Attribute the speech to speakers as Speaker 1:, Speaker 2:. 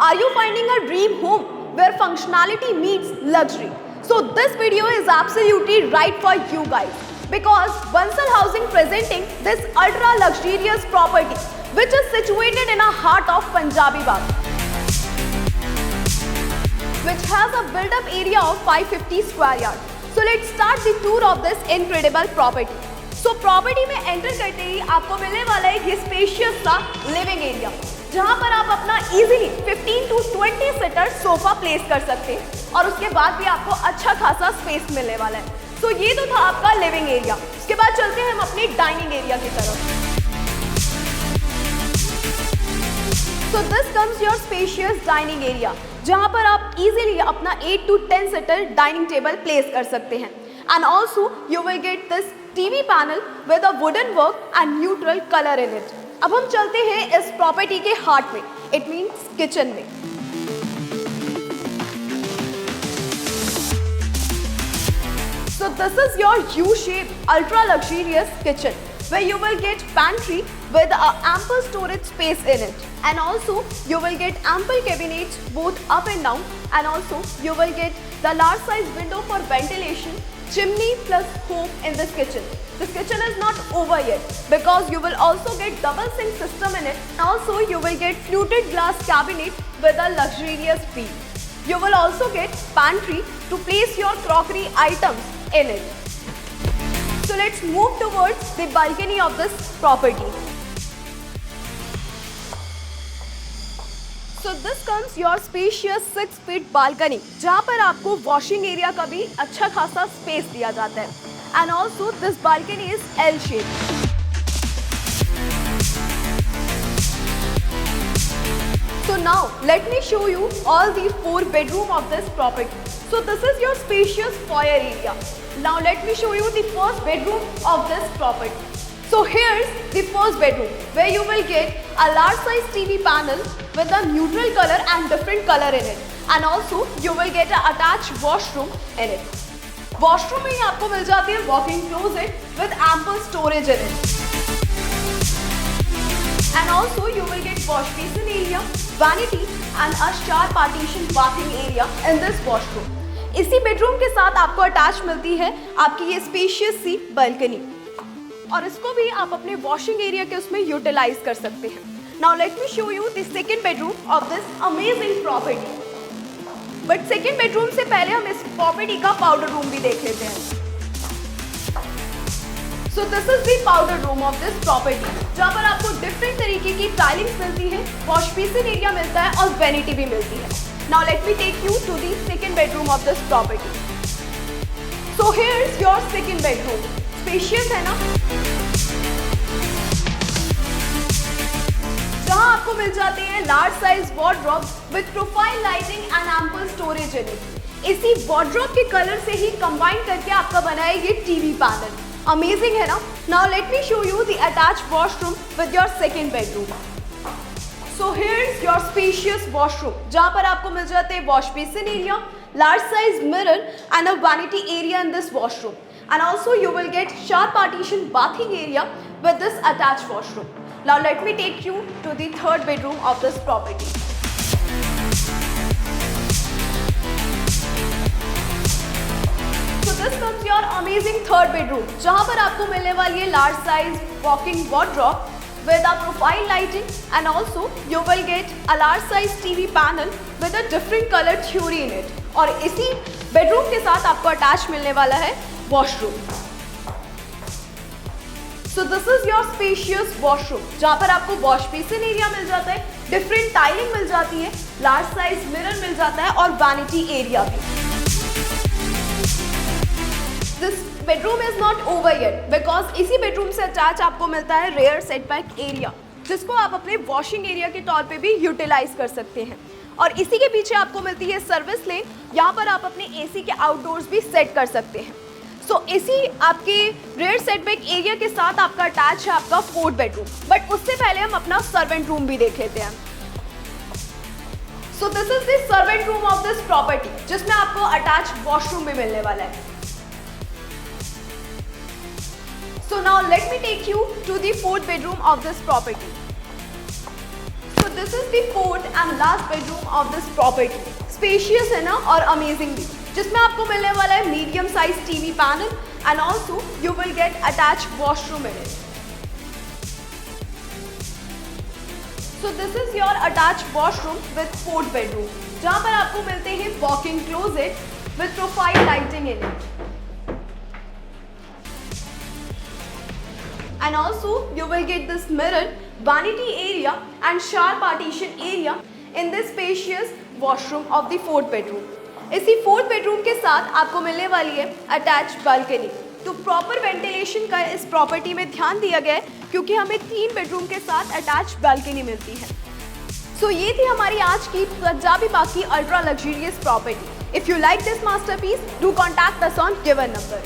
Speaker 1: Are you finding a dream home where functionality meets luxury? So this video is absolutely right for you guys because Bansal Housing presenting this ultra luxurious property which is situated in the heart of Punjabi Bagh, which has a built-up area of 550 square yards. So let's start the tour of this incredible property. So property में enter करते ही आपको मिलने वाला है ये spacious सा living area, जहां पर आप अपना easily 15 to 20 seater sofa place कर सकते हैं और उसके बाद भी आपको अच्छा खासा स्पेस मिलने वाला है. सो ये तो था आपका लिविंग एरिया. उसके बाद चलते हैं हम अपनी डाइनिंग एरिया की तरफ. So this comes your spacious dining area, जहां पर आप इजीली अपना 8 to 10 seater dining table place कर सकते हैं. And also you will get this TV panel with a wooden work and neutral color in it. अब हम चलते हैं इस प्रॉपर्टी के हार्ट में, इट मीन्स किचन में. So this is your U-shaped ultra luxurious kitchen where you will get pantry with ample storage space in it, and also you will get ample cabinets both up and down, and also you will get the large size window for ventilation, chimney plus hob in this kitchen. This kitchen is not over yet because you will also get double sink system in it. Also you will get fluted glass cabinet with a luxurious view. You will also get pantry to place your crockery items in it. So let's move towards the balcony of this property. So this comes your spacious 6 feet balcony, जहाँ पर आपको washing area का भी अच्छा खासा space दिया जाता है. And also this balcony is L shaped. So now let me show you all the 4 bedroom of this property. So this is your spacious foyer area. Now let me show you the first bedroom of this property. So here's the first bedroom where you will get a large size TV panel with a neutral color and different color in it, and also you will get an attached washroom in it. Washroom में ही आपको मिल जाती है walk-in closet with ample storage in it, and also you will get wash basin area, vanity and a shower partition bathing area in this washroom. इसी bedroom के साथ आपको attach मिलती है आपकी ये स्पेशियस सी बालकनी, और इसको भी आप अपने वॉशिंग एरिया के उसमें यूटिलाइज कर सकते हैं. Now let me show you the second bedroom of this amazing property. But second bedroom से पहले हम इस प्रॉपर्टी का पाउडर रूम भी देख लेते हैं. So this is the powder room of this property, जहाँ पर आपको डिफरेंट तरीके की टाइलिंग्स मिलती है, वॉश बेसिन एरिया मिलता है और वैनिटी भी मिलती है. Now let me take you to the second bedroom of this property. So here's your second bedroom. Spacious है ना? जहाँ आपको मिल जाते हैं large size wardrobe with profile lighting and ample storage in it. इसी wardrobe के कलर से ही combine करके आपका बना है ये TV panel. Amazing है ना? Now let me show you the attached washroom with your second bedroom. So here's your spacious washroom, जहाँ पर आपको मिल जाते हैं wash basin area, large size mirror and a vanity area in this washroom, and also you will get shower partition bathing area with this attached washroom. Now let me take you to the third bedroom of this property. So this comes your amazing third bedroom, जहाँ पर आपको मिलने वाली है large size walk-in wardrobe with a profile lighting, and also you will get a large size TV panel with a different color theory in it. और इसी bedroom के साथ आपको अटैच मिलने वाला है washroom. So this is your spacious washroom, जहाँ पर आपको वॉश बेसिन एरिया मिल जाता है, डिफरेंट टाइलिंग मिल जाती है, लार्ज साइज मिरर मिल जाता है और वैनिटी एरिया भी. This bedroom is not over yet because इसी बेडरूम से अटैच आपको मिलता है रेयर सेटबैक एरिया, जिसको आप अपने वॉशिंग एरिया के तौर पे भी यूटिलाइज कर सकते हैं. और इसी के पीछे आपको मिलती है सर्विस लेन, यहाँ पर आप अपने एसी के आउटडोर्स भी सेट कर सकते हैं. सो इसी आपके रेयर सेटबैक एरिया के साथ आपका अटैच है आपका फोर्थ बेडरूम. बट उससे पहले हम अपना सर्वेंट रूम भी देख लेते हैं. So this is the servant room of this property, जिसमें आपको अटैच वॉशरूम भी मिलने वाला है. So now let me take you to the fourth bedroom of this property. So this is the fourth and last bedroom of this property. Spacious है ना और amazing भी, जिसमें आपको मिलने वाला है medium size TV panel and also you will get attach washroom in it. So this is your attached washroom with fourth bedroom, जहाँ पर आपको मिलते हैं walk-in closet with profile lighting in it. And also you will get this mirror, vanity area and shower partition area in this spacious washroom of the fourth bedroom. इसी fourth bedroom के साथ आपको मिलने वाली है attached balcony. तो proper ventilation का इस प्रॉपर्टी में ध्यान दिया गया है क्योंकि हमें 3 बेडरूम के साथ अटैच बालकनी मिलती है. सो ये थी हमारी आज की पंजाबी बाग की ultra luxurious property. If you like this masterpiece, do contact us on given number.